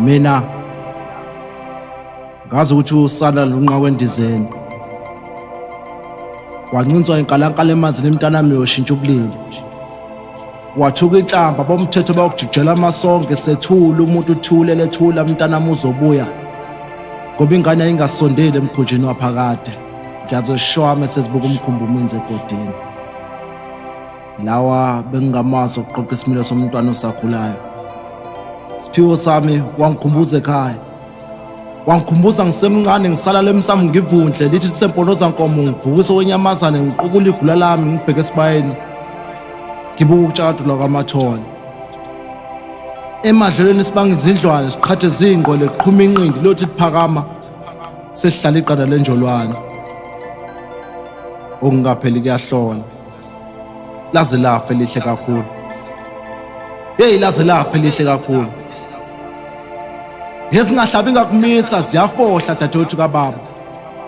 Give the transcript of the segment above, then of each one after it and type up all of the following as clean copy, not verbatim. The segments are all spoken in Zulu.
Mina ngazi ukuthi usana lunqa kwendizeni wancinzwa inkalankala emanzini emntanami yoshintsha ubulili wathuka inhlamba bomthetho bayokujikijela amasonke sethula umuntu uthulele ethula umntanami uzobuya ngoba ingane ayingasondeli emkhunjini waphakade ngiyazoshowa sezibuka umkhumbi umenze egodini lawa bengingamazi ukuqoqa isimilo somntwana osakhulayo. Siphiwo sami wangikhumbuza ekhaya, wangikhumbuza ngisemncane ngisala emsamo ngivundle lithi semponoza nkomo ngivukise wenyamazane ngiqukula igula lami ngibheke esibayeni ngibuka ukutshakadula kwamathole emadlelweni sibanga izindlwane siqhathe zingqole qhuma inqindi lothi liphakama sesihlala iqanda lenjolwane okungapheli kuyahlola laze lafe lihle kakhulu laze lafe lihle kakhulu ngezingahlabi ngakumisa ziyafohla dadewethu kababa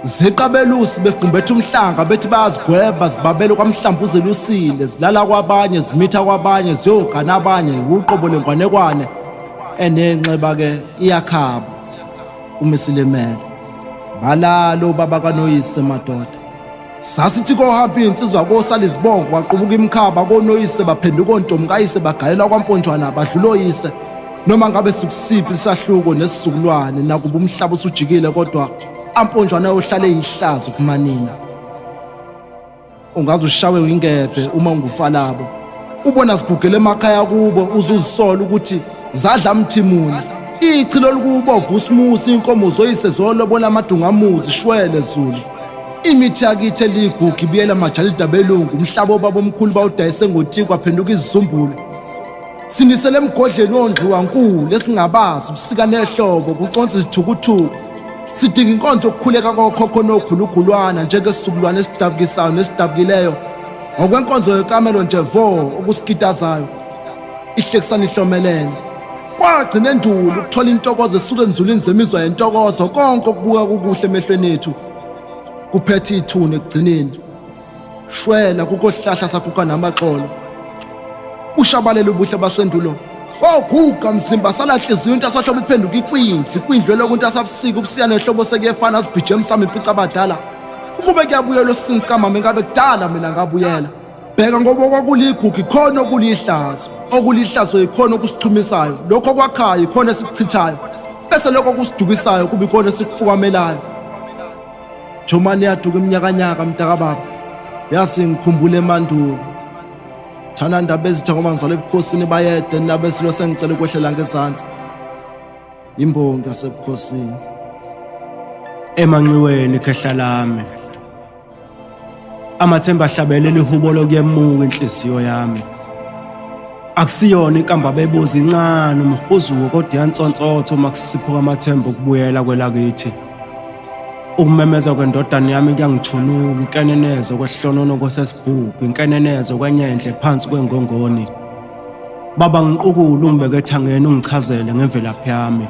ziqabelusi befumbethe umhlanga bethi bayazigweba zibabele kwamhlambuze lusile zilala kwabanye zimitha kwabanye ziyogana abanye uqobo lengwanekwane enenxeba ke iyakhaba umisilemele balalo baba kanoyise madoda sasithi kohamba insizwa kosala izibongo waqhubuka imkhaba konoyise baphenduka ontombi kayise bagalela kwamponjwana badluloyise noma ngabe sikusiphi isahluko nesisukulwane nakuba umhlaba usujikile kodwa amponjwana yohlale yihlazo kumanina ungaze ushawe ingebhe uma ungufalabo ubona sigugele emakhaya kubo uzuzisola ukuthi zadla mthimuni ichilo likubo vusumusi inkomo zoyise zolobola amadungamuzi shwele zulu imithi yakithi eligugu ibiyela majalida belungu umhlaba obaba omkhulu bawudayise ngoti kwaphenduka izizumbulu sinisele emgodleni ondliwa nkulu esingabazi ubusika nehlobo kuconsa izithukuthuku sidinga inkonzo yokukhuleka kokhokho nokhulugulwana njengesizukulwane esidabukisayo nesidabukileyo ngokwenkonzo yekamelo nje vo okusikitazayo ihlekisana ihlomelene kwagcina endulo ukuthola intokozo esuke enzulini zemizwa yentokozo konke okubuka kukuhle emehlweni ethu kuphethe ithuna ekugcineni shwela kukohlahla saguga namaxolo ushabalele ubuhle basendulo oguga mzimba salanhliziyo into asahlobo iphenduka ikwindlu lokunto asabusika ubusiyana ehlobo sekuyefana sibhije emsamo impica abadala ukube kuyabuyela osinsi kamama engabe kudala mina ngabuyela bheka ngoba kwakuligugu ikhona okulihlazo ikhona okusixhumisayo lokho kwakhayo ikhona esikuchithayo bese lokho kusidukisayo kuba ikhona esikufukamelayo Jomani yaduka iminyakanyaka mntakababa yasi ngikhumbule emandulo thana ndaba ezitha ngoba ngizalwe ebukhosini bayede nabe silo sengicela ukwehlela ngezansi imbongi yasebukhosini emanxiweni khehla lami amathemba ahlabelela ihubo lokuyemuka inhliziyo yami akusiyona inkamba bebuza incane umhuzuko kodwa yansontsotho makusipho kwamathemba ukubuyela kwelakithi ukumemeza kwendodana yami kuyangithunuka inkenenezo kwehlonono kwesesibhubhu inkenenezo kwenyenhle phansi kwengongoni baba ngiqukula umbeke ethangeni ungichazele ngemvelaphi yami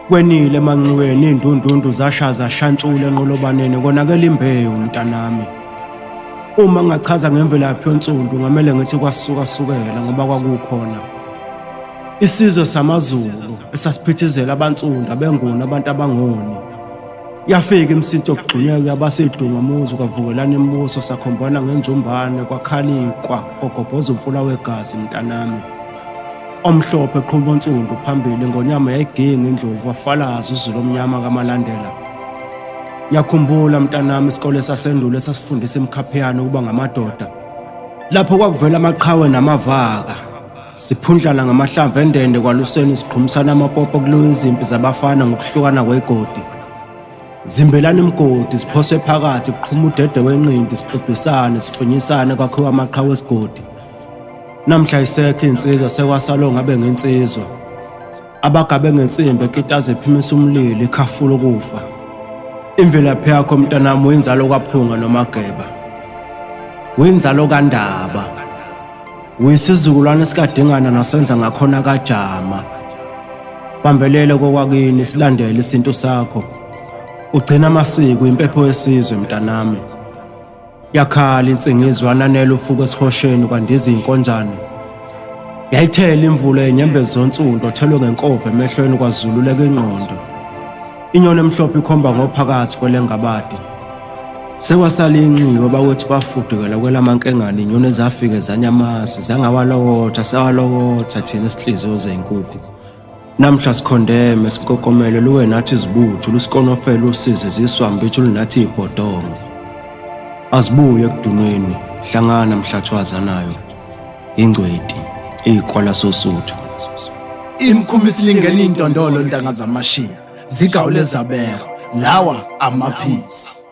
kwenile emanxiweni indundundu zashaza shantshule enqolobaneni konakela imbewu mntanami uma ngachaza ngemvelaphi yonsundu ngamele ngithi kwasukasukela ngoba kwakukhona isizwe samaZulu esasiphithizela abansundu abenguni abantu abangoni yafika imsinto yokugxunyeka yabasedungamuzi kwavukelana imibuso sakhombana ngenjumbane kwakhalikwa kogobhoza umfula wegazi mntanami omhlophe eqhumba onsundu phambili ngonyama yayiginga indlovu wafalaza uzulu omnyama kamalandela yakhumbula mntanami isikole sasendulo esasifundisa emkhapheyana ukuba ngamadoda lapho kwakuvela amaqhawe namavaka siphundlana ngamahlamvu endende kwaluseni siqhumisana amapopo kuliwe izimpi zabafana ngokuhlukana kwegodi zimbelana imgodi siphoswe phakathi kuqhuma udede wenqindi sixubhisane sifunyisane kwakhiwa amaqhawe esigodi namhla isekho insizwa sekwasalo ngabe ngensizwa abagabe ngensimbi ekitaze ephimisa umlilo ikhafula ukufa imvelaphi yakho mntanami uyinzalo kwaphunga nomageba uyinzalo kaNdaba uyisizukulwane esikadingana nosenza ngakhona kaJama bambelele kokwakini silandele isinto sakho ugcina amasiko impepho yesizwe mntanami yakhala insingizwa nanele ufuku esihosheni kwandiza inkonjane Yayithela imvula yenyembezi zonsundu othelwe ngenkova emehlweni kwazululeka ingqondo. Inyoni emhlophe ikhomba ngophakathi kwelengabadi. Sekwasala inxiwa bakuthi bafudukela kwelamankengane inyoni ezafike zanyamasi zangawalokotha sawalokotha thina esihliziyo zenkukhu. Namhla sikhondeme sinkokomele luwe nathi izibuthu lusikonofela usizi ziswambithu lunathi ibhodongo. Asibuye ekudunweni hlangana mhlathwazanayo. Ingcweti iqola sosuthu. Imkhumisi lingena intondolo ntanga zamashiya zigawule zabeka lawa amaphisi.